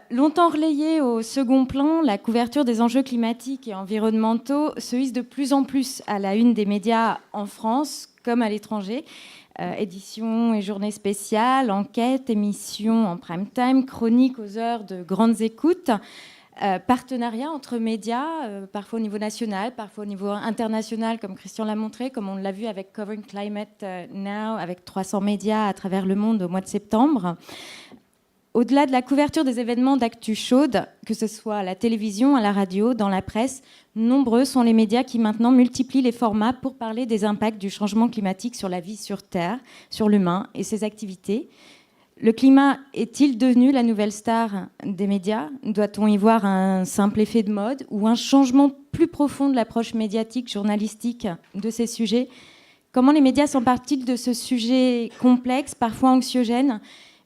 Longtemps relayée au second plan, la couverture des enjeux climatiques et environnementaux se hisse de plus en plus à la une des médias en France comme à l'étranger. Éditions et journées spéciales, enquêtes, émissions en prime time, chroniques aux heures de grandes écoutes, partenariats entre médias, parfois au niveau national, parfois au niveau international, comme Christian l'a montré, comme on l'a vu avec Covering Climate Now, avec 300 médias à travers le monde au mois de septembre. Au-delà de la couverture des événements d'actu chaude, que ce soit à la télévision, à la radio, dans la presse, nombreux sont les médias qui maintenant multiplient les formats pour parler des impacts du changement climatique sur la vie sur Terre, sur l'humain et ses activités. Le climat est-il devenu la nouvelle star des médias? Doit-on y voir un simple effet de mode ou un changement plus profond de l'approche médiatique, journalistique de ces sujets? Comment les médias s'emparent-ils de ce sujet complexe, parfois anxiogène,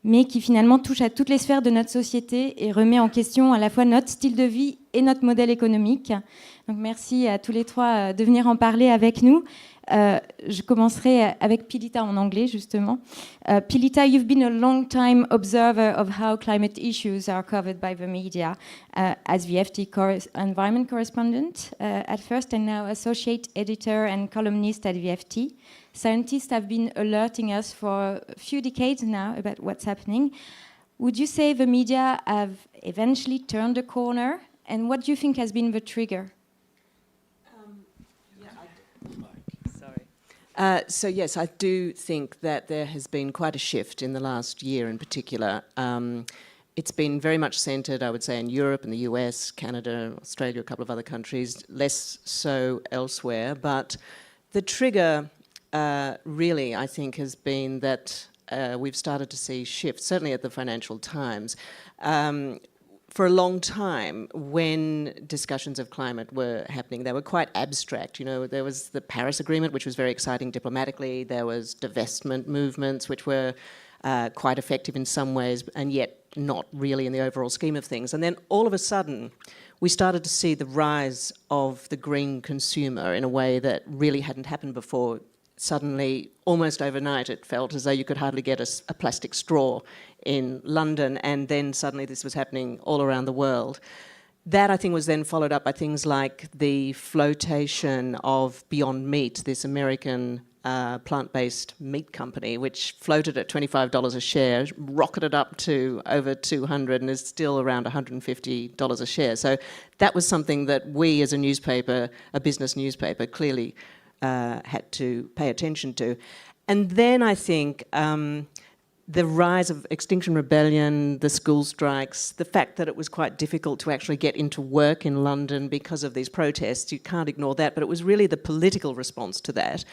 mais qui finalement touche à toutes les sphères de notre société et remet en question à la fois notre style de vie et notre modèle économique. Donc merci à tous les trois de venir en parler avec nous. Je commencerai avec Pilita en anglais, justement. Pilita, you've been a long time observer of how climate issues are covered by the media as VFT environment correspondent at first and now associate editor and columnist at VFT. Scientists have been alerting us for a few decades now about what's happening. Would you say the media have eventually turned the corner? And what do you think has been the trigger? So yes, I do think that there has been quite a shift in the last year in particular. It's been very much centred, I would say, in Europe and the US, Canada, Australia, a couple of other countries, less so elsewhere. But the trigger really, I think, has been that we've started to see shifts, certainly at the Financial Times. For a long time, when discussions of climate were happening, they were quite abstract. You know, there was the Paris Agreement, which was very exciting diplomatically. There was divestment movements, which were quite effective in some ways, and yet not really in the overall scheme of things. And then all of a sudden, we started to see the rise of the green consumer in a way that really hadn't happened before. Suddenly, almost overnight, it felt as though you could hardly get a plastic straw in London, and then suddenly this was happening all around the world. That, I think, was then followed up by things like the flotation of Beyond Meat, this American plant-based meat company, which floated at $25 a share, rocketed up to over $200 and is still around $150 a share. So that was something that we as a newspaper, a business newspaper, clearly had to pay attention to. And then I think the rise of Extinction Rebellion, the school strikes, the fact that it was quite difficult to actually get into work in London because of these protests, you can't ignore that, but it was really the political response to that,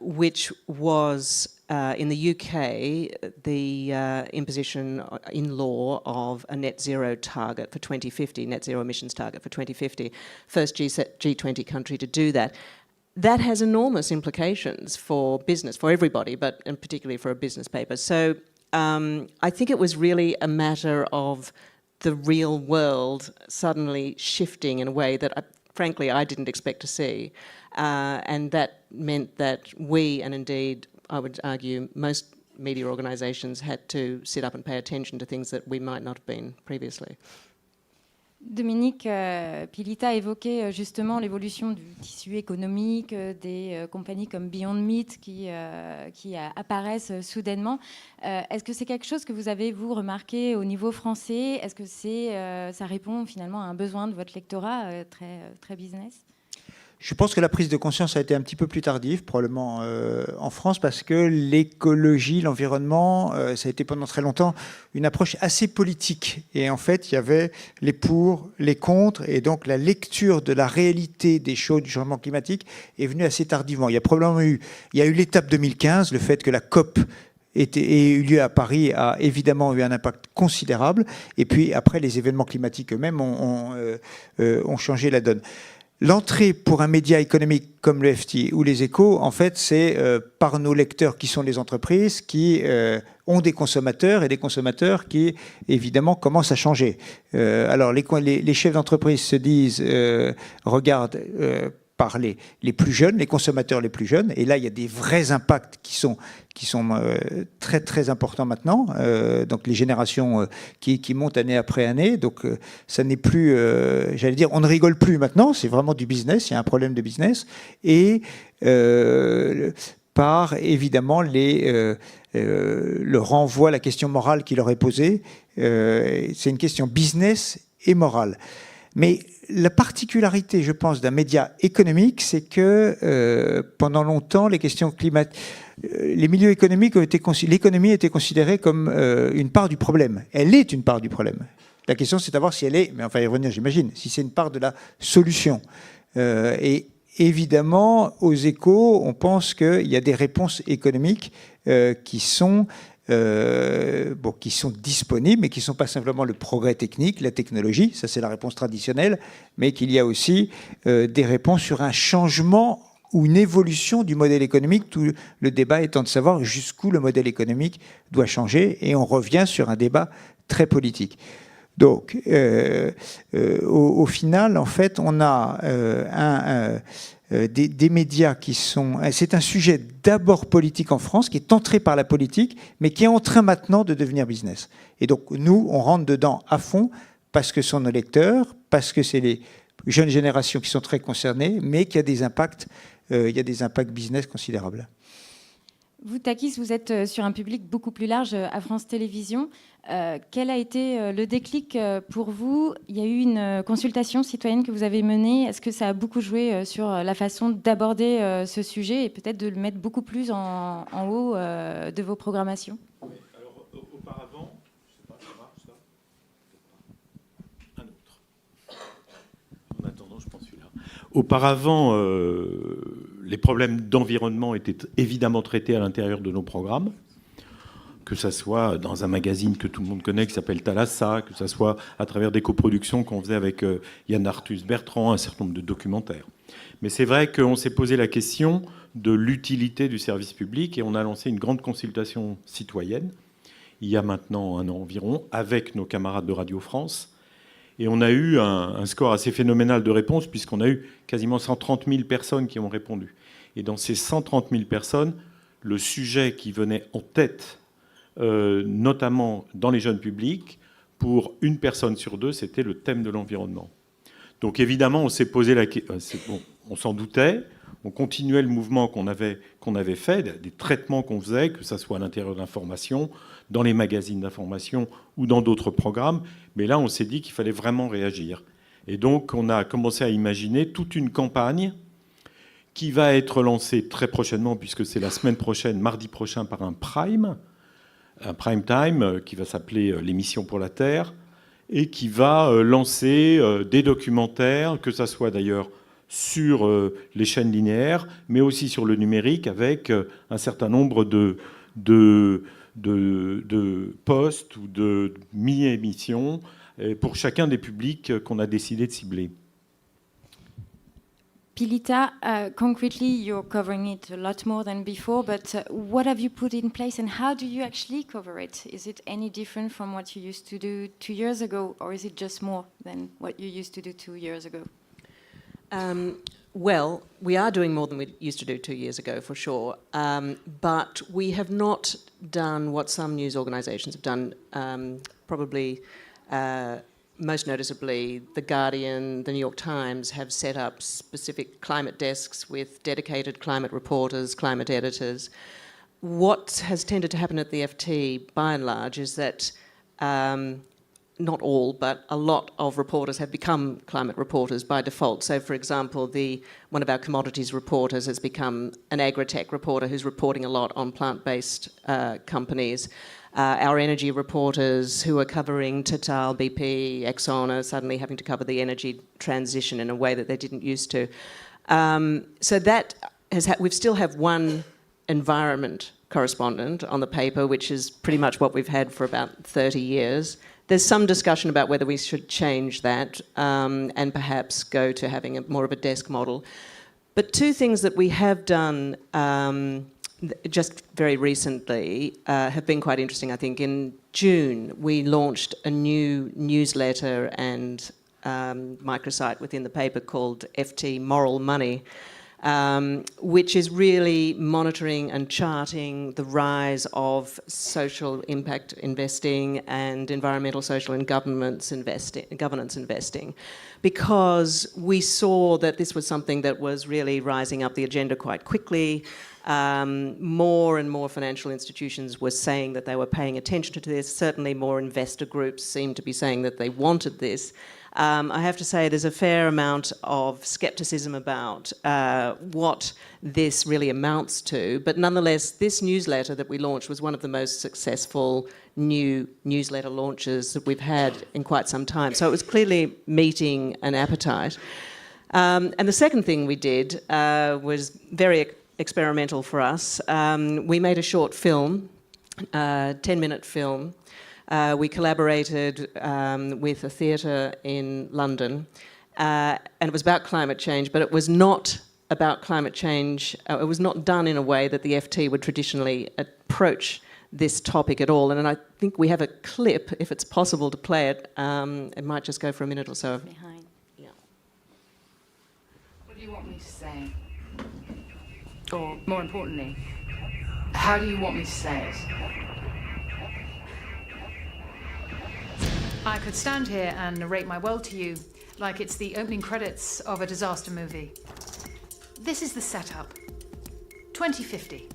which was in the UK, the imposition in law of a net zero target for 2050, net zero emissions target for 2050, first G20 country to do that. That has enormous implications for business, for everybody, but and particularly for a business paper. So I think it was really a matter of the real world suddenly shifting in a way that, frankly, I didn't expect to see. And that meant that we, and indeed, I would argue, most media organisations had to sit up and pay attention to things that we might not have been previously. Dominique Pilita a évoqué justement l'évolution du tissu économique, des compagnies comme Beyond Meat qui apparaissent soudainement. Est-ce que c'est quelque chose que vous avez, vous, remarqué au niveau français? Est-ce que ça répond finalement à un besoin de votre lectorat très business? Je pense que la prise de conscience a été un petit peu plus tardive, probablement en France, parce que l'écologie, l'environnement, ça a été pendant très longtemps une approche assez politique. Et en fait, il y avait les pour, les contre, et donc la lecture de la réalité des choses du changement climatique est venue assez tardivement. Il y a eu l'étape 2015, le fait que la COP ait eu lieu à Paris a évidemment eu un impact considérable. Et puis après, les événements climatiques eux-mêmes ont changé la donne. L'entrée pour un média économique comme le FT ou les Échos, en fait, c'est par nos lecteurs qui sont les entreprises, qui ont des consommateurs et des consommateurs qui, évidemment, commencent à changer. Alors, les chefs d'entreprise se disent, regardent, par les plus jeunes, les consommateurs les plus jeunes. Et là, il y a des vrais impacts qui sont très, très importants maintenant. Donc, les générations qui montent année après année. Donc, ça n'est plus, j'allais dire, on ne rigole plus maintenant. C'est vraiment du business. Il y a un problème de business. Et par, évidemment, le renvoi, la question morale qui leur est posée. C'est une question business et morale. Mais la particularité, je pense, d'un média économique, c'est que pendant longtemps, les questions climatiques, les milieux économiques l'économie a été considérée comme une part du problème. Elle est une part du problème. La question, c'est de savoir si elle est, mais enfin, y revenir, j'imagine, si c'est une part de la solution. Et évidemment, aux Échos, on pense qu'il y a des réponses économiques qui sont disponibles, mais qui ne sont pas simplement le progrès technique, la technologie, ça c'est la réponse traditionnelle, mais qu'il y a aussi des réponses sur un changement ou une évolution du modèle économique, tout le débat étant de savoir jusqu'où le modèle économique doit changer, et on revient sur un débat très politique. Donc, au final, en fait, on a des médias qui sont... C'est un sujet d'abord politique en France, qui est entré par la politique, mais qui est en train maintenant de devenir business. Et donc, nous, on rentre dedans à fond, parce que ce sont nos lecteurs, parce que c'est les jeunes générations qui sont très concernées, mais qu'il y a des impacts, business considérables. Vous, Takis, vous êtes sur un public beaucoup plus large à France Télévisions. Quel a été le déclic pour vous? Il y a eu une consultation citoyenne que vous avez menée. Est-ce que ça a beaucoup joué sur la façon d'aborder ce sujet et peut-être de le mettre beaucoup plus en haut de vos programmations? Oui, alors auparavant, je ne sais pas, ça marche ça? Un autre. En attendant, je pense celui-là. Auparavant, les problèmes d'environnement étaient évidemment traités à l'intérieur de nos programmes, que ce soit dans un magazine que tout le monde connaît qui s'appelle Thalassa, que ce soit à travers des coproductions qu'on faisait avec Yann Arthus-Bertrand, un certain nombre de documentaires. Mais c'est vrai qu'on s'est posé la question de l'utilité du service public et on a lancé une grande consultation citoyenne, il y a maintenant un an environ, avec nos camarades de Radio France. Et on a eu un score assez phénoménal de réponses, puisqu'on a eu quasiment 130 000 personnes qui ont répondu. Et dans ces 130 000 personnes, le sujet qui venait en tête, notamment dans les jeunes publics, pour une personne sur deux, c'était le thème de l'environnement. Donc évidemment, on s'est posé la question, on s'en doutait, on continuait le mouvement qu'on avait fait, des traitements qu'on faisait, que ce soit à l'intérieur de l'information, dans les magazines d'information ou dans d'autres programmes. Mais là, on s'est dit qu'il fallait vraiment réagir. Et donc, on a commencé à imaginer toute une campagne qui va être lancée très prochainement, puisque c'est la semaine prochaine, mardi prochain, par un prime time, qui va s'appeler l'émission pour la Terre, et qui va lancer des documentaires, que ça soit d'ailleurs sur les chaînes linéaires, mais aussi sur le numérique, avec un certain nombre de postes ou de mini-émissions pour chacun des publics qu'on a décidé de cibler. Pilita, concretely, you're covering it a lot more than before, but what have you put in place and how do you actually cover it? Is it any different from what you used to do 2 years ago, or is it just more than what you used to do 2 years ago? Well, we are doing more than we used to do 2 years ago, for sure. But we have not done what some news organisations have done, probably most noticeably, The Guardian, The New York Times have set up specific climate desks with dedicated climate reporters, climate editors. What has tended to happen at the FT, by and large, is that not all, but a lot of reporters have become climate reporters by default. So, for example, one of our commodities reporters has become an agri-tech reporter who's reporting a lot on plant-based companies. Our energy reporters who are covering Total, BP, Exxon are suddenly having to cover the energy transition in a way that they didn't used to. So that we still have one environment correspondent on the paper, which is pretty much what we've had for about 30 years. There's some discussion about whether we should change that and perhaps go to having more of a desk model. But two things that we have done just very recently have been quite interesting, I think. In June, we launched a new newsletter and microsite within the paper called FT Moral Money, which is really monitoring and charting the rise of social impact investing and environmental, social and governance investing, because we saw that this was something that was really rising up the agenda quite quickly. More and more financial institutions were saying that they were paying attention to this. Certainly more investor groups seemed to be saying that they wanted this. I have to say there's a fair amount of scepticism about what this really amounts to, but nonetheless, this newsletter that we launched was one of the most successful new newsletter launches that we've had in quite some time. So it was clearly meeting an appetite. And the second thing we did was very experimental for us. We made a short film, 10-minute film. We collaborated with a theatre in London, and it was about climate change, but it was not about climate change. It was not done in a way that the FT would traditionally approach this topic at all. And I think we have a clip, if it's possible to play it. It might just go for a minute or so. Behind. Yeah. What do you want me to say? Or, more importantly, how do you want me to say it? I could stand here and narrate my world to you like it's the opening credits of a disaster movie. This is the setup. 2050.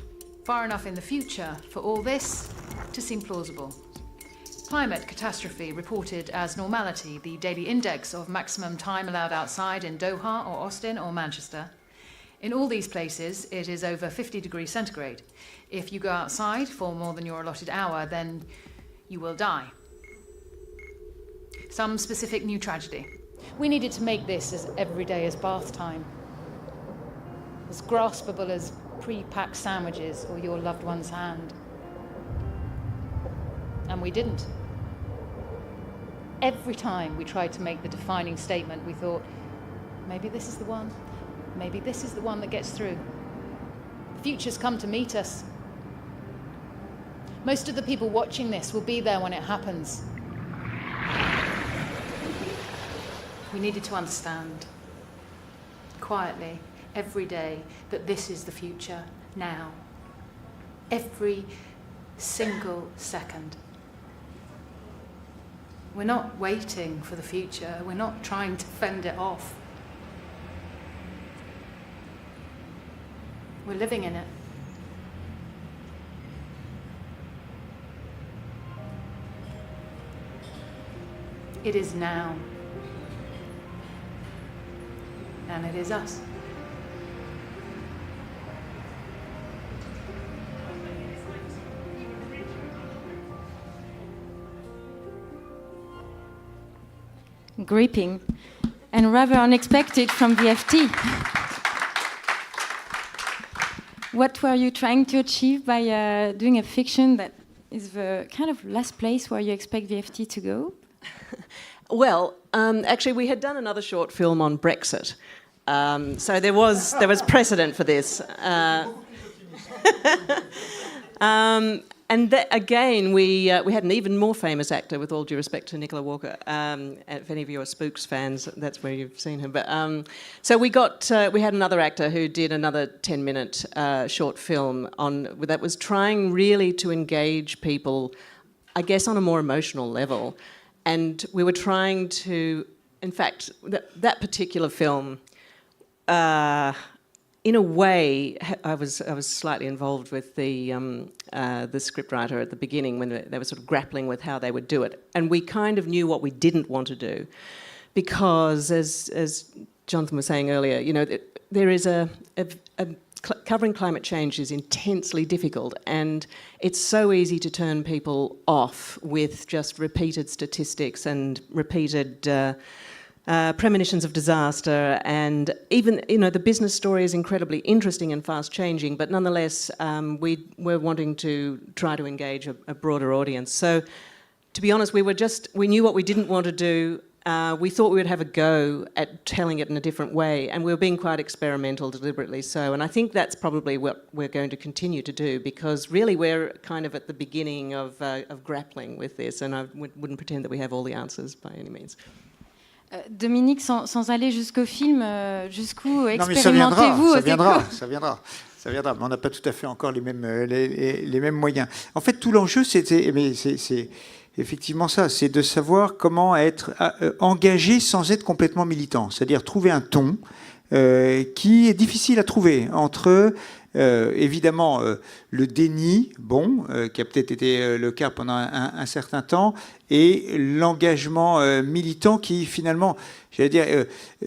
Far enough in the future for all this to seem plausible. Climate catastrophe reported as normality, the daily index of maximum time allowed outside in Doha or Austin or Manchester. In all these places, it is over 50 degrees centigrade. If you go outside for more than your allotted hour, then you will die. Some specific new tragedy. We needed to make this as everyday as bath time, as graspable as pre-packed sandwiches or your loved one's hand. And we didn't. Every time we tried to make the defining statement, we thought, maybe this is the one. Maybe this is the one that gets through. The future's come to meet us. Most of the people watching this will be there when it happens. We needed to understand, quietly, every day, that this is the future, now. Every single second. We're not waiting for the future. We're not trying to fend it off. We're living in it. It is now. And it is us. Gripping and rather unexpected from the FT. What were you trying to achieve by doing a fiction that is the kind of last place where you expect the FT to go? Well, actually, we had done another short film on Brexit, so there was precedent for this. And again, we had an even more famous actor, with all due respect to Nicola Walker. If any of you are Spooks fans, that's where you've seen him. But so we had another actor who did another 10-minute short film that was trying really to engage people, I guess, on a more emotional level. And we were trying to, in fact, that particular film. In a way, I was slightly involved with the scriptwriter at the beginning when they were sort of grappling with how they would do it, and we kind of knew what we didn't want to do, because as Jonathan was saying earlier, you know, there is covering climate change is intensely difficult, and it's so easy to turn people off with just repeated statistics and repeated. Premonitions of disaster, and even, you know, the business story is incredibly interesting and fast changing, but nonetheless we were wanting to try to engage a broader audience. So to be honest, we knew what we didn't want to do. We thought we would have a go at telling it in a different way, and we were being quite experimental, deliberately so, and I think that's probably what we're going to continue to do, because really we're kind of at the beginning of grappling with this, and I wouldn't pretend that we have all the answers by any means. Dominique, sans aller jusqu'au film, jusqu'où Non, mais expérimentez-vous ça viendra. Mais on n'a pas tout à fait encore les mêmes moyens. En fait, tout l'enjeu, c'est effectivement ça, c'est de savoir comment être engagé sans être complètement militant. C'est-à-dire trouver un ton qui est difficile à trouver entre... évidemment, le déni, qui a peut-être été le cas pendant un certain temps, et l'engagement militant qui, finalement, j'allais dire,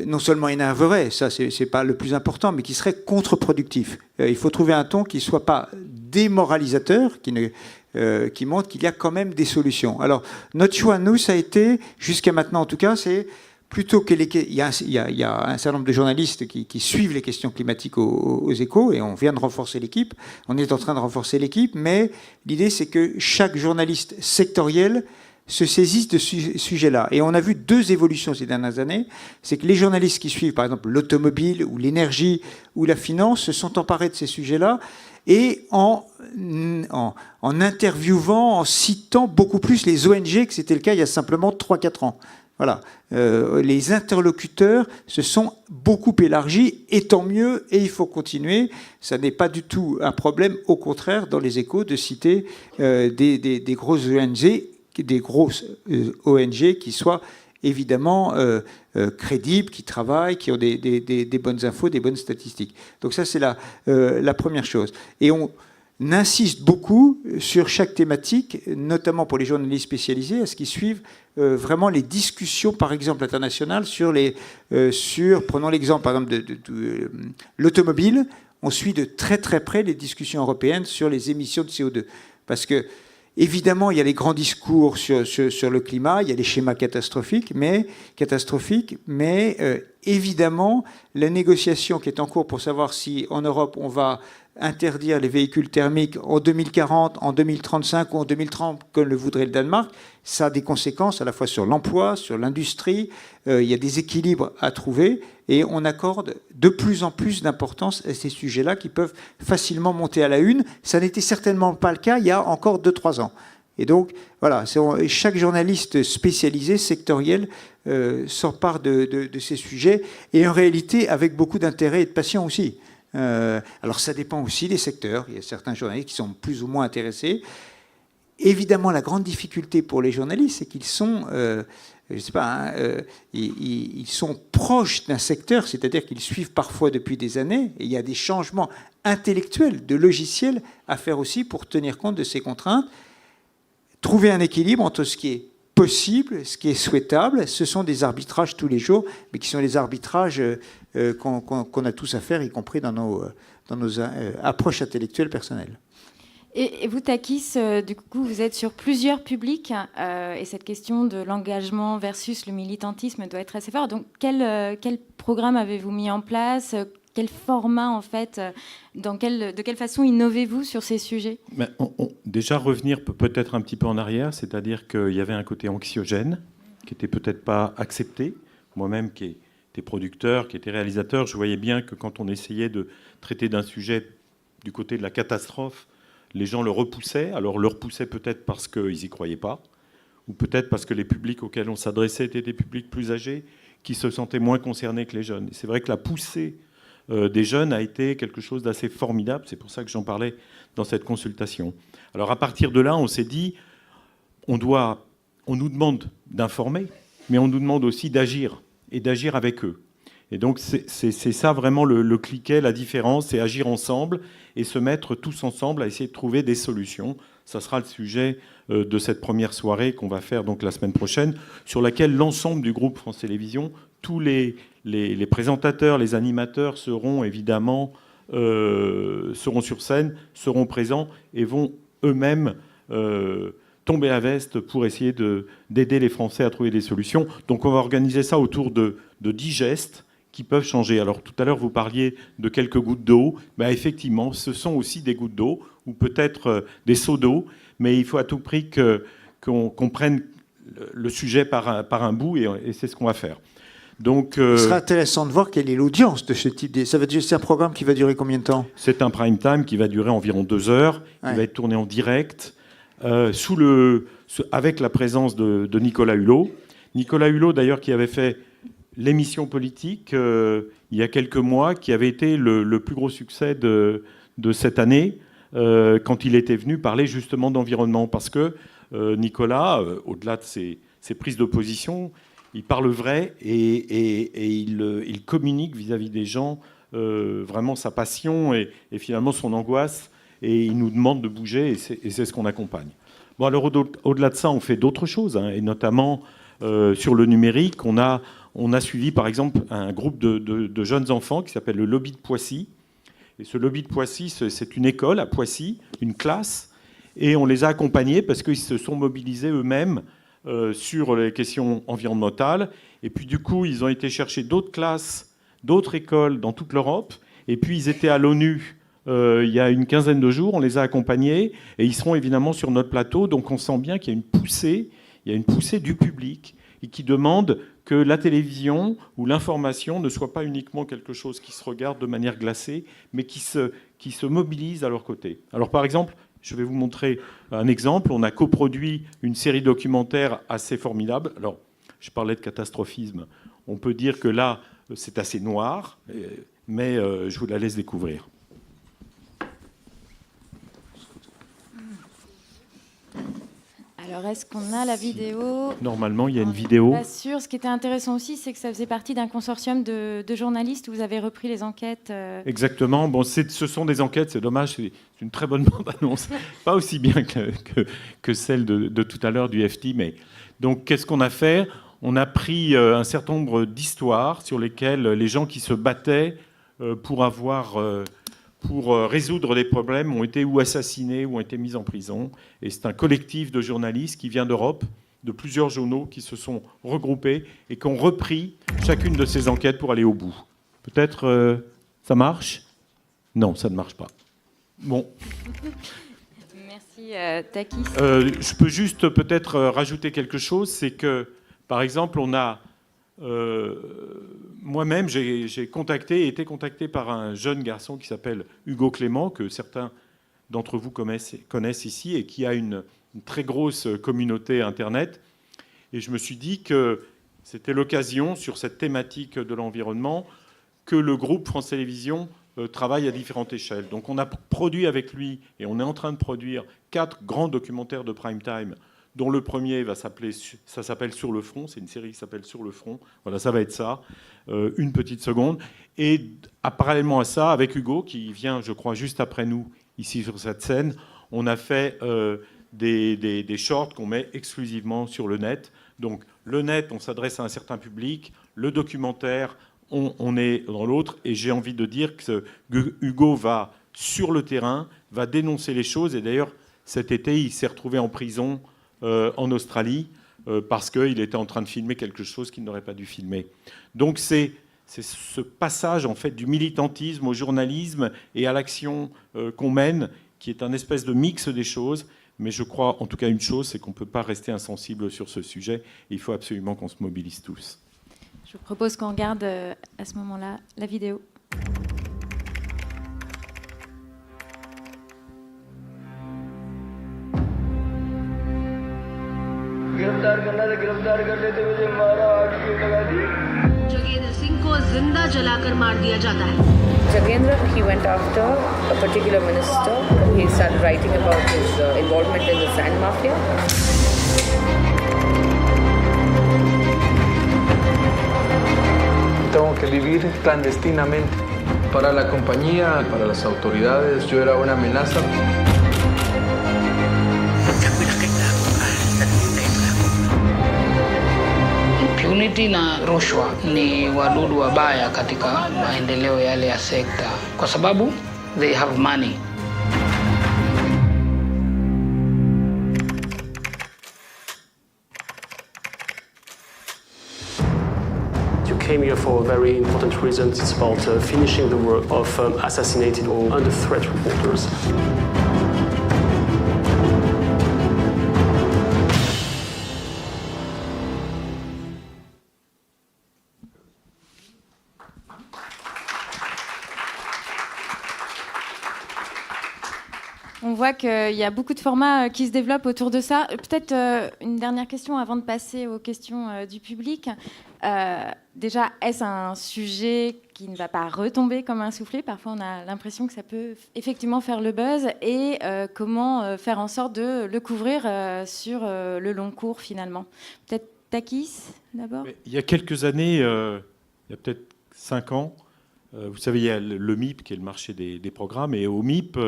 non seulement énerverait, ça c'est pas le plus important, mais qui serait contre-productif. Il faut trouver un ton qui ne soit pas démoralisateur, qui montre qu'il y a quand même des solutions. Alors, notre choix, nous, ça a été, jusqu'à maintenant en tout cas, c'est plutôt que il y a un certain nombre de journalistes qui suivent les questions climatiques aux Échos, et on vient de renforcer l'équipe. On est en train de renforcer l'équipe, mais l'idée, c'est que chaque journaliste sectoriel se saisisse de ce sujet-là. Et on a vu deux évolutions ces dernières années. C'est que les journalistes qui suivent, par exemple, l'automobile ou l'énergie ou la finance, se sont emparés de ces sujets-là, et en interviewant, en citant beaucoup plus les ONG que c'était le cas il y a simplement 3-4 ans. Voilà, les interlocuteurs se sont beaucoup élargis, et tant mieux, et il faut continuer. Ça n'est pas du tout un problème, au contraire, dans les Échos, de citer des grosses ONG qui soient évidemment crédibles, qui travaillent, qui ont des bonnes infos, des bonnes statistiques. Donc ça, c'est la première chose. Et on insiste beaucoup sur chaque thématique, notamment pour les journalistes spécialisés, à ce qu'ils suivent vraiment les discussions, par exemple internationales, prenons l'exemple par exemple de l'automobile. On suit de très très près les discussions européennes sur les émissions de CO2, parce que évidemment, il y a les grands discours sur le climat, il y a les schémas catastrophiques, mais évidemment, la négociation qui est en cours pour savoir si en Europe on va interdire les véhicules thermiques en 2040, en 2035 ou en 2030, comme le voudrait le Danemark, ça a des conséquences à la fois sur l'emploi, sur l'industrie. Il y a des équilibres à trouver, et on accorde de plus en plus d'importance à ces sujets-là qui peuvent facilement monter à la une. Ça n'était certainement pas le cas il y a encore 2-3 ans. Et donc, voilà, chaque journaliste spécialisé, sectoriel, s'empare de ces sujets, et en réalité avec beaucoup d'intérêt et de passion aussi. Alors ça dépend aussi des secteurs. Il y a certains journalistes qui sont plus ou moins intéressés. Évidemment, la grande difficulté pour les journalistes, c'est qu'ils sont, ils sont proches d'un secteur, c'est-à-dire qu'ils suivent parfois depuis des années, et il y a des changements intellectuels, de logiciels à faire aussi pour tenir compte de ces contraintes. Trouver un équilibre entre ce qui est possible, ce qui est souhaitable, ce sont des arbitrages tous les jours, mais qui sont des arbitrages qu'on a tous à faire, y compris dans nos approches intellectuelles personnelles. Et vous, Takis, du coup, vous êtes sur plusieurs publics, et cette question de l'engagement versus le militantisme doit être assez fort. Donc, quel programme avez-vous mis en place ? Quel format, en fait, de quelle façon innovez-vous sur ces sujets ? Déjà, revenir peut-être un petit peu en arrière, c'est-à-dire qu'il y avait un côté anxiogène qui n'était peut-être pas accepté. Moi-même, qui était producteur, qui était réalisateur, je voyais bien que quand on essayait de traiter d'un sujet du côté de la catastrophe, les gens le repoussaient. Alors, le repoussaient peut-être parce qu'ils n'y croyaient pas, ou peut-être parce que les publics auxquels on s'adressait étaient des publics plus âgés, qui se sentaient moins concernés que les jeunes. Et c'est vrai que la poussée des jeunes a été quelque chose d'assez formidable. C'est pour ça que j'en parlais dans cette consultation. Alors à partir de là, on s'est dit, on nous demande d'informer, mais on nous demande aussi d'agir, et d'agir avec eux. Et donc c'est ça vraiment le cliquet, la différence, c'est agir ensemble et se mettre tous ensemble à essayer de trouver des solutions. Ça sera le sujet de cette première soirée qu'on va faire donc la semaine prochaine, sur laquelle l'ensemble du groupe France Télévisions, tous les présentateurs, les animateurs seront évidemment seront sur scène, seront présents et vont eux-mêmes tomber à veste pour essayer d'aider les Français à trouver des solutions. Donc on va organiser ça autour de 10 gestes qui peuvent changer. Alors tout à l'heure, vous parliez de quelques gouttes d'eau. Ben, effectivement, ce sont aussi des gouttes d'eau, ou peut-être des seaux d'eau, mais il faut à tout prix qu'on prenne le sujet par un bout, et c'est ce qu'on va faire. Donc, ce sera intéressant de voir quelle est l'audience de ce type de... C'est un programme qui va durer combien de temps ? C'est un prime time qui va durer environ 2 heures, qui va être tourné en direct, avec la présence de Nicolas Hulot. Nicolas Hulot, d'ailleurs, qui avait fait l'émission politique il y a quelques mois, qui avait été le plus gros succès de cette année, quand il était venu parler justement d'environnement. Parce que Nicolas, au-delà de ses prises d'opposition, il parle vrai et il communique vis-à-vis des gens vraiment sa passion et finalement son angoisse. Et il nous demande de bouger et c'est ce qu'on accompagne. Bon, alors au-delà de ça, on fait d'autres choses, hein, et notamment sur le numérique. On a suivi par exemple un groupe de jeunes enfants qui s'appelle le Lobby de Poissy. Et ce Lobby de Poissy, c'est une école à Poissy, une classe, et on les a accompagnés parce qu'ils se sont mobilisés eux-mêmes sur les questions environnementales. Et puis du coup, ils ont été chercher d'autres classes, d'autres écoles dans toute l'Europe. Et puis ils étaient à l'ONU il y a une quinzaine de jours, on les a accompagnés, et ils seront évidemment sur notre plateau. Donc on sent bien qu'il y a une poussée du public et qui demande que la télévision ou l'information ne soit pas uniquement quelque chose qui se regarde de manière glacée, mais qui se mobilise à leur côté. Alors par exemple, je vais vous montrer un exemple. On a coproduit une série documentaire assez formidable. Alors, je parlais de catastrophisme. On peut dire que là, c'est assez noir, mais je vous la laisse découvrir. Alors, est-ce qu'on a la vidéo ? Normalement, il y a une vidéo. Pas sûr. Ce qui était intéressant aussi, c'est que ça faisait partie d'un consortium de journalistes où vous avez repris les enquêtes. Exactement. Bon, ce sont des enquêtes, c'est dommage, c'est une très bonne bande-annonce. Pas aussi bien que celle de tout à l'heure du FT. Mais donc, qu'est-ce qu'on a fait ? On a pris un certain nombre d'histoires sur lesquelles les gens qui se battaient pour résoudre des problèmes ont été ou assassinés ou ont été mis en prison. Et c'est un collectif de journalistes qui vient d'Europe, de plusieurs journaux qui se sont regroupés et qui ont repris chacune de ces enquêtes pour aller au bout. Peut-être ça marche ? Non, ça ne marche pas. Bon. Merci, Takis. Je peux juste peut-être rajouter quelque chose, c'est que, par exemple, on a... moi-même, j'ai été contacté par un jeune garçon qui s'appelle Hugo Clément, que certains d'entre vous connaissent ici, et qui a une très grosse communauté Internet. Et je me suis dit que c'était l'occasion, sur cette thématique de l'environnement, que le groupe France Télévisions travaille à différentes échelles. Donc on a produit avec lui, et on est en train de produire 4 grands documentaires de prime time, dont le premier s'appelle Sur le front, c'est une série qui s'appelle Sur le front, voilà, ça va être ça, une petite seconde. Et parallèlement à ça, avec Hugo, qui vient, je crois, juste après nous, ici sur cette scène, on a fait des shorts qu'on met exclusivement sur le net. Donc le net, on s'adresse à un certain public, le documentaire, on est dans l'autre, et j'ai envie de dire que Hugo va sur le terrain, va dénoncer les choses, et d'ailleurs, cet été, il s'est retrouvé en prison en Australie parce qu'il était en train de filmer quelque chose qu'il n'aurait pas dû filmer. Donc c'est ce passage en fait du militantisme au journalisme et à l'action qu'on mène qui est un espèce de mix des choses. Mais je crois en tout cas une chose, c'est qu'on ne peut pas rester insensible sur ce sujet. Il faut absolument qu'on se mobilise tous. Je vous propose qu'on regarde à ce moment-là la vidéo. Jogendra सिंह को जिंदा जलाकर मार दिया जाता है. Jogendra, he went after a particular minister. He started writing about his involvement in the sand mafia. Tengo que vivir clandestinamente. Para la compañía, para las autoridades, yo era una amenaza. Impunity na rushwa ni wadudu wabaya katika maendeleo yale ya sekta kwa sababu they have money. You came here for a very important reason. It's about finishing the work of assassinated or under threat reporters. On voit qu'il y a beaucoup de formats qui se développent autour de ça. Peut-être une dernière question avant de passer aux questions du public. Déjà, est-ce un sujet qui ne va pas retomber comme un soufflé? Parfois, on a l'impression que ça peut effectivement faire le buzz. Et comment faire en sorte de le couvrir sur le long cours, finalement? Peut-être Takis, d'abord? Il y a quelques années, il y a peut-être 5 ans, vous savez, il y a le MIP, qui est le marché des programmes. Et au MIP,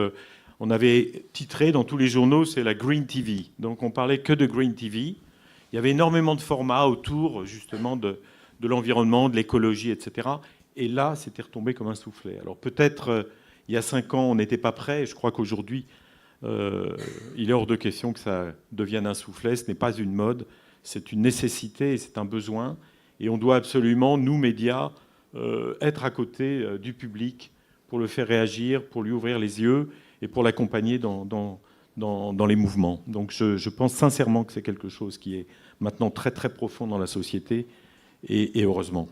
on avait titré dans tous les journaux, c'est la Green TV. Donc, on parlait que de Green TV. Il y avait énormément de formats autour, justement, de l'environnement, de l'écologie, etc. Et là, c'était retombé comme un soufflet. Alors peut-être, il y a 5 ans, on n'était pas prêt. Et je crois qu'aujourd'hui, il est hors de question que ça devienne un soufflet. Ce n'est pas une mode, c'est une nécessité et c'est un besoin. Et on doit absolument, nous, médias, être à côté du public pour le faire réagir, pour lui ouvrir les yeux et pour l'accompagner dans les mouvements. Donc je pense sincèrement que c'est quelque chose qui est maintenant très très profond dans la société et heureusement.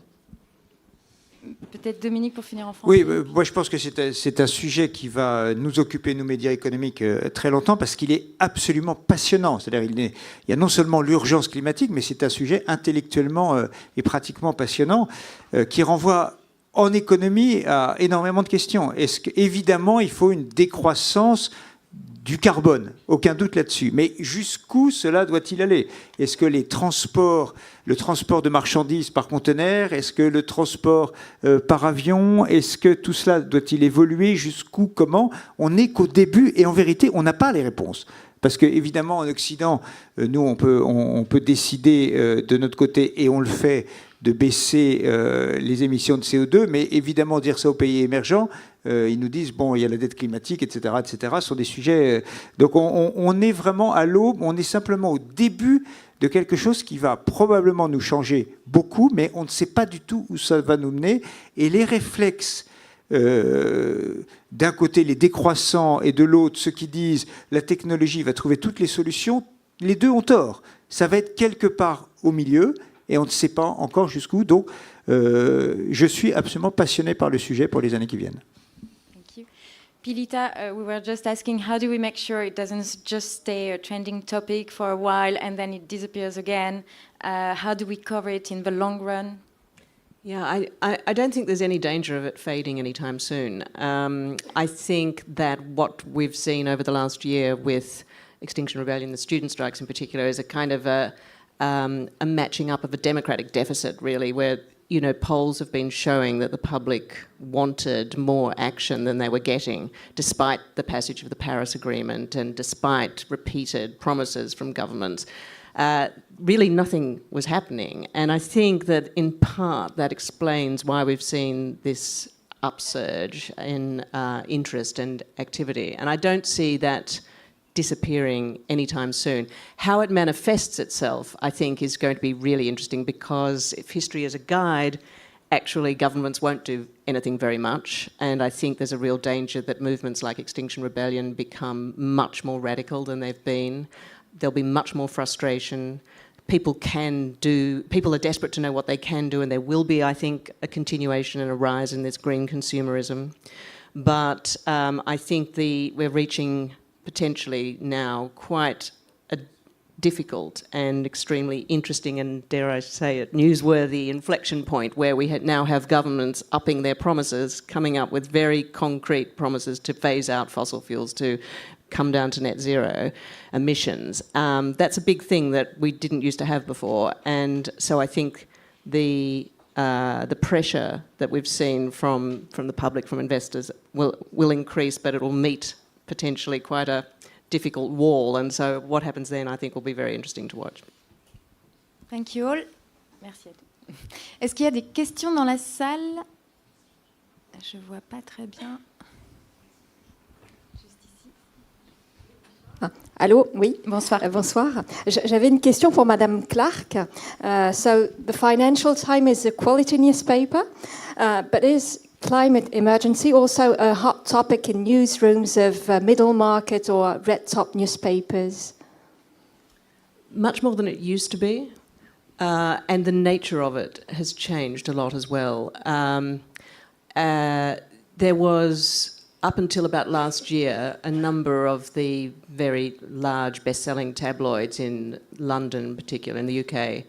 Peut-être Dominique pour finir en français. Oui, moi je pense que c'est un sujet qui va nous occuper, nous médias économiques, très longtemps parce qu'il est absolument passionnant. C'est-à-dire il y a non seulement l'urgence climatique, mais c'est un sujet intellectuellement et pratiquement passionnant qui renvoie en économie à énormément de questions. Évidemment, il faut une décroissance du carbone, aucun doute là-dessus. Mais jusqu'où cela doit-il aller? Est-ce que le transport de marchandises par conteneur, est-ce que le transport par avion, est-ce que tout cela doit-il évoluer? Jusqu'où? Comment? On n'est qu'au début et en vérité, on n'a pas les réponses. Parce qu'évidemment, en Occident, nous, on peut décider de notre côté, et on le fait, de baisser les émissions de CO2, mais évidemment, dire ça aux pays émergents, ils nous disent, bon, il y a la dette climatique, etc., etc., ce sont des sujets... donc on est vraiment à l'aube, on est simplement au début de quelque chose qui va probablement nous changer beaucoup, mais on ne sait pas du tout où ça va nous mener. Et les réflexes, d'un côté les décroissants et de l'autre ceux qui disent la technologie va trouver toutes les solutions, les deux ont tort. Ça va être quelque part au milieu et on ne sait pas encore jusqu'où. Donc je suis absolument passionné par le sujet pour les années qui viennent. Pilita, we were just asking, how do we make sure it doesn't just stay a trending topic for a while and then it disappears again? How do we cover it in the long run? Yeah, I don't think there's any danger of it fading anytime soon. I think that what we've seen over the last year with Extinction Rebellion, the student strikes in particular, is a kind of a matching up of a democratic deficit, really, where polls have been showing that the public wanted more action than they were getting, despite the passage of the Paris Agreement and despite repeated promises from governments. Really nothing was happening. And I think that in part that explains why we've seen this upsurge in interest and activity. And I don't see that disappearing anytime soon. How it manifests itself, I think, is going to be really interesting, because if history is a guide, actually governments won't do anything very much. And I think there's a real danger that movements like Extinction Rebellion become much more radical than they've been. There'll be much more frustration. People are desperate to know what they can do, and there will be, I think, a continuation and a rise in this green consumerism. But I think we're reaching potentially now quite a difficult and extremely interesting and, dare I say it, newsworthy inflection point where we now have governments upping their promises, coming up with very concrete promises to phase out fossil fuels, to come down to net zero emissions. That's a big thing that we didn't used to have before. And so I think the pressure that we've seen from the public, from investors, will increase, but it will meet potentially quite a difficult wall. And so what happens then, I think, will be very interesting to watch. Thank you all. Merci à tous. Est-ce qu'il y a des questions dans la salle? Je ne vois pas très bien. Juste ici. Allô, oui. Bonsoir. Bonsoir. J'avais une question pour Madame Clark. So the Financial Times is a quality newspaper, but is climate emergency also a hot topic in newsrooms of middle market or red top newspapers? Much more than it used to be, and the nature of it has changed a lot as well. There was up until about last year, a number of the very large best-selling tabloids in London, in particular, in the UK,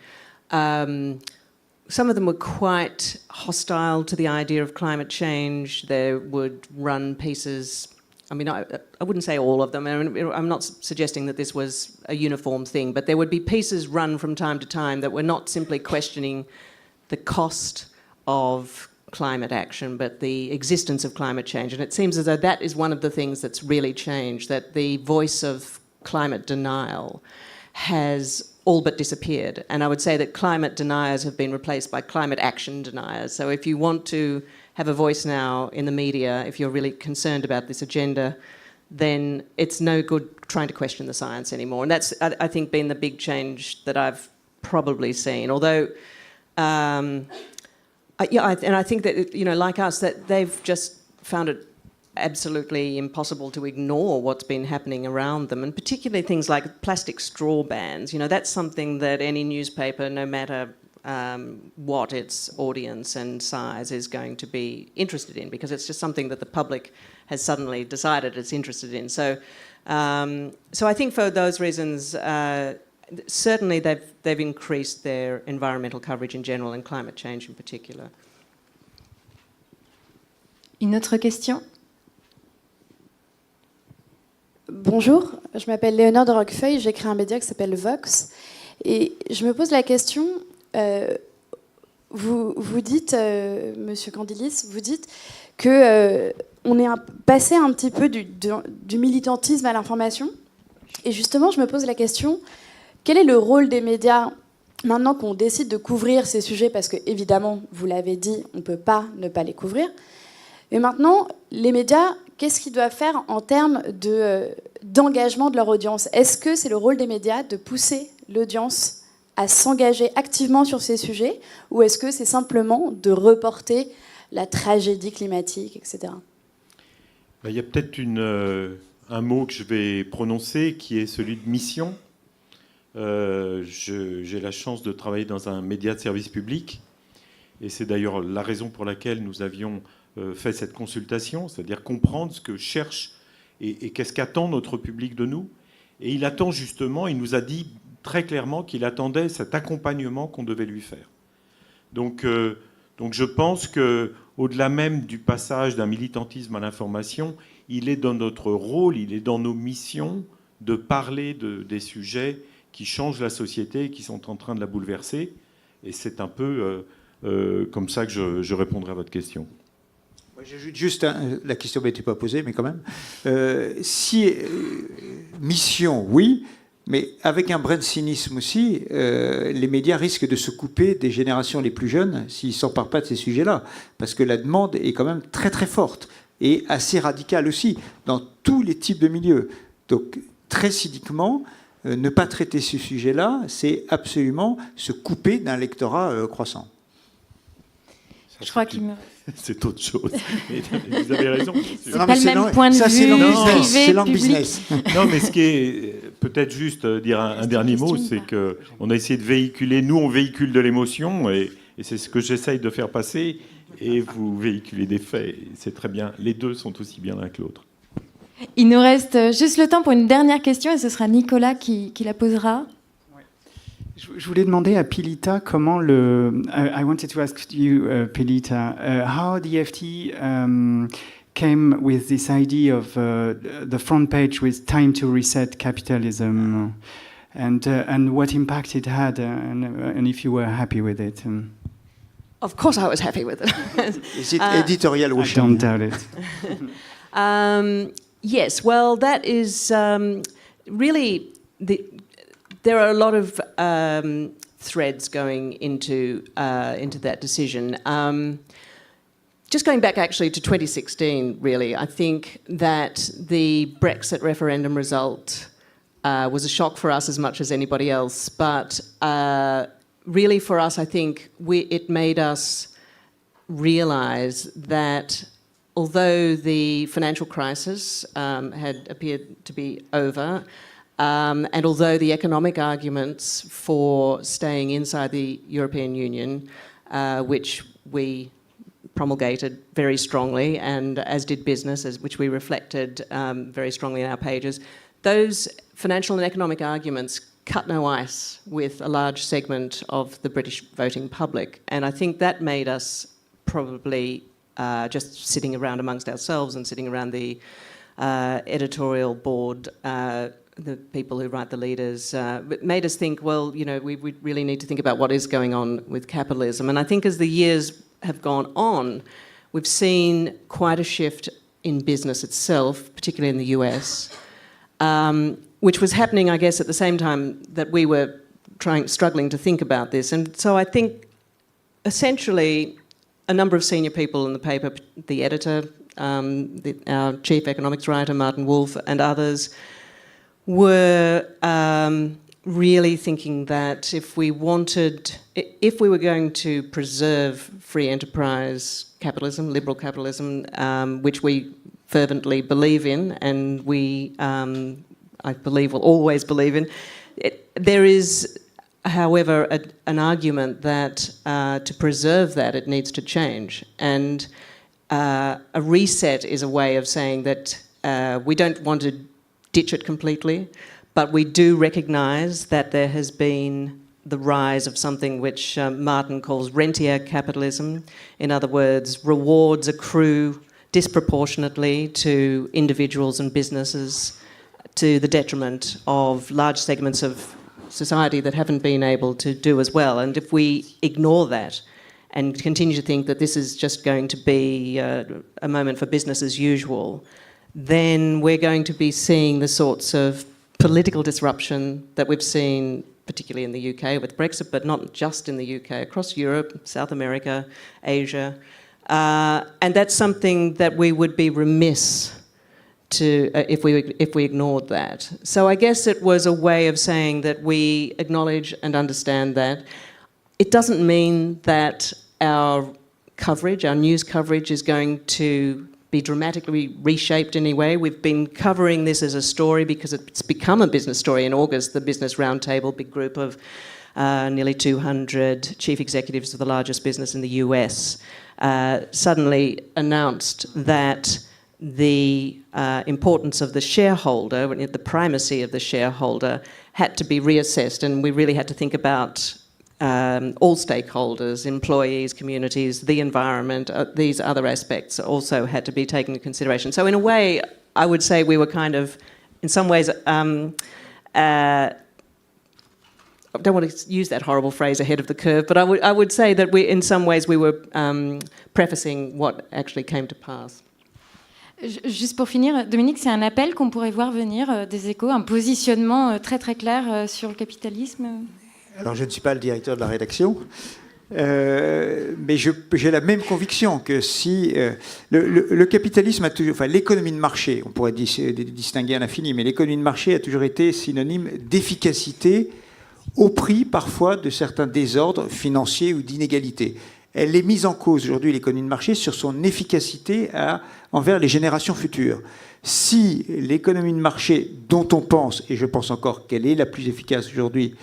some of them were quite hostile to the idea of climate change. They would run pieces. I mean, I wouldn't say all of them. I mean, I'm not suggesting that this was a uniform thing, but there would be pieces run from time to time that were not simply questioning the cost of climate action, but the existence of climate change. And it seems as though that is one of the things that's really changed, that the voice of climate denial has all but disappeared. And I would say that climate deniers have been replaced by climate action deniers. So if you want to have a voice now in the media, if you're really concerned about this agenda, then it's no good trying to question the science anymore. And that's, I think, been the big change that I've probably seen. Although, and I think that, you know, like us, that they've just found it absolutely impossible to ignore what's been happening around them, and particularly things like plastic straw bans. You know, that's something that any newspaper, no matter what its audience and size, is going to be interested in, because it's just something that the public has suddenly decided it's interested in. So, so I think for those reasons, certainly they've increased their environmental coverage in general and climate change in particular. Une autre question? Bonjour, je m'appelle Léonore de Roquefeuille, j'ai créé un média qui s'appelle Vox. Et je me pose la question, vous dites, Monsieur Candilis, vous dites que on est passé un petit peu du militantisme à l'information. Et justement, je me pose la question, quel est le rôle des médias maintenant qu'on décide de couvrir ces sujets, parce que évidemment, vous l'avez dit, on ne peut pas ne pas les couvrir. Mais maintenant, les médias, qu'est-ce qu'ils doivent faire en termes d'engagement de leur audience? Est-ce que c'est le rôle des médias de pousser l'audience à s'engager activement sur ces sujets, ou est-ce que c'est simplement de reporter la tragédie climatique, etc. Il y a peut-être un mot que je vais prononcer qui est celui de mission. J'ai la chance de travailler dans un média de service public, et c'est d'ailleurs la raison pour laquelle nous avions fait cette consultation, c'est-à-dire comprendre ce que cherche et qu'est-ce qu'attend notre public de nous. Et il attend justement, il nous a dit très clairement qu'il attendait cet accompagnement qu'on devait lui faire. Donc je pense qu'au-delà même du passage d'un militantisme à l'information, il est dans notre rôle, il est dans nos missions de parler des sujets qui changent la société et qui sont en train de la bouleverser. Et c'est un peu comme ça que je répondrai à votre question. J'ajoute juste, la question n'était pas posée, mais quand même. Mission, oui, mais avec un brin de cynisme aussi, les médias risquent de se couper des générations les plus jeunes s'ils ne s'emparent pas de ces sujets-là. Parce que la demande est quand même très très forte et assez radicale aussi, dans tous les types de milieux. Donc, très cyniquement, ne pas traiter ce sujet-là, c'est absolument se couper d'un lectorat croissant. Je crois qu'il me... C'est autre chose. Vous avez raison. C'est pas le même point de vue privé, public. Non, mais ce qui est peut-être juste dire un dernier mot, c'est qu'on a essayé de véhiculer, nous on véhicule de l'émotion, et c'est ce que j'essaye de faire passer, et vous véhiculez des faits. C'est très bien. Les deux sont aussi bien l'un que l'autre. Il nous reste juste le temps pour une dernière question, et ce sera Nicolas qui la posera. Je voulais demander à Pilita comment I wanted to ask you, Pilita, how the FT came with this idea of the front page with "Time to Reset Capitalism," and what impact it had, and if you were happy with it. Of course, I was happy with it. Is it editorial washing? I don't doubt it. Yes, well, that is really there are a lot of threads going into that decision. Just going back actually to 2016, really, I think that the Brexit referendum result was a shock for us as much as anybody else. But really for us, I think it made us realise that although the financial crisis had appeared to be over, and although the economic arguments for staying inside the European Union, which we promulgated very strongly, and as did business, which we reflected very strongly in our pages. Those financial and economic arguments cut no ice with a large segment of the British voting public. And I think that made us probably just sitting around amongst ourselves and sitting around the editorial board, the people who write the leaders, it made us think, well, you know, we really need to think about what is going on with capitalism. And I think as the years have gone on, we've seen quite a shift in business itself, particularly in the US, which was happening, I guess, at the same time that we were struggling to think about this. And so I think essentially a number of senior people in the paper, the editor, our chief economics writer, Martin Wolf, and others, were really thinking that if we were going to preserve free enterprise capitalism, liberal capitalism, which we fervently believe in, and we, I believe, will always believe in, there is, however, an argument that to preserve that, it needs to change. And a reset is a way of saying that we don't want to ditch it completely, but we do recognise that there has been the rise of something which Martin calls rentier capitalism. In other words, rewards accrue disproportionately to individuals and businesses to the detriment of large segments of society that haven't been able to do as well. And if we ignore that and continue to think that this is just going to be a moment for business as usual, then we're going to be seeing the sorts of political disruption that we've seen, particularly in the UK with Brexit, but not just in the UK, across Europe, South America, Asia. And that's something that we would be remiss to if we ignored that. So I guess it was a way of saying that we acknowledge and understand that. It doesn't mean that our coverage, our news coverage, is going to be dramatically reshaped in any way. We've been covering this as a story because it's become a business story. In August, the Business Roundtable, big group of nearly 200 chief executives of the largest business in the US, suddenly announced that the importance of the shareholder, the primacy of the shareholder, had to be reassessed, and we really had to think about all stakeholders, employees, communities, the environment, these other aspects also had to be taken into consideration. So in a way, I would say we were kind of, in some ways, I don't want to use that horrible phrase, ahead of the curve, but I would say that in some ways we were prefacing what actually came to pass. Juste pour finir, Dominique, c'est un appel qu'on pourrait voir venir des Échos, un positionnement très très clair sur le capitalisme. Alors, je ne suis pas le directeur de la rédaction, mais j'ai la même conviction que si le capitalisme a toujours, enfin l'économie de marché, on pourrait distinguer à l'infini, mais l'économie de marché a toujours été synonyme d'efficacité au prix parfois de certains désordres financiers ou d'inégalités. Elle est mise en cause aujourd'hui, l'économie de marché, sur son efficacité envers les générations futures. Si l'économie de marché, dont on pense, et je pense encore qu'elle est la plus efficace aujourd'hui,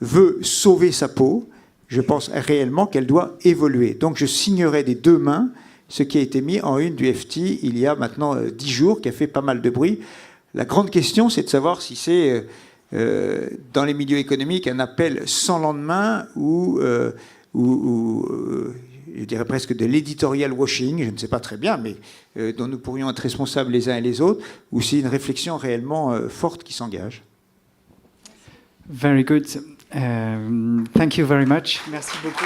veut sauver sa peau, je pense réellement qu'elle doit évoluer. Donc je signerai des deux mains ce qui a été mis en une du FT il y a maintenant 10 jours, qui a fait pas mal de bruit. La grande question, c'est de savoir si c'est, dans les milieux économiques, un appel sans lendemain ou je dirais presque de l'éditorial washing, je ne sais pas très bien, mais dont nous pourrions être responsables les uns et les autres, ou c'est une réflexion réellement forte qui s'engage. Very good. Thank you very much. Merci beaucoup.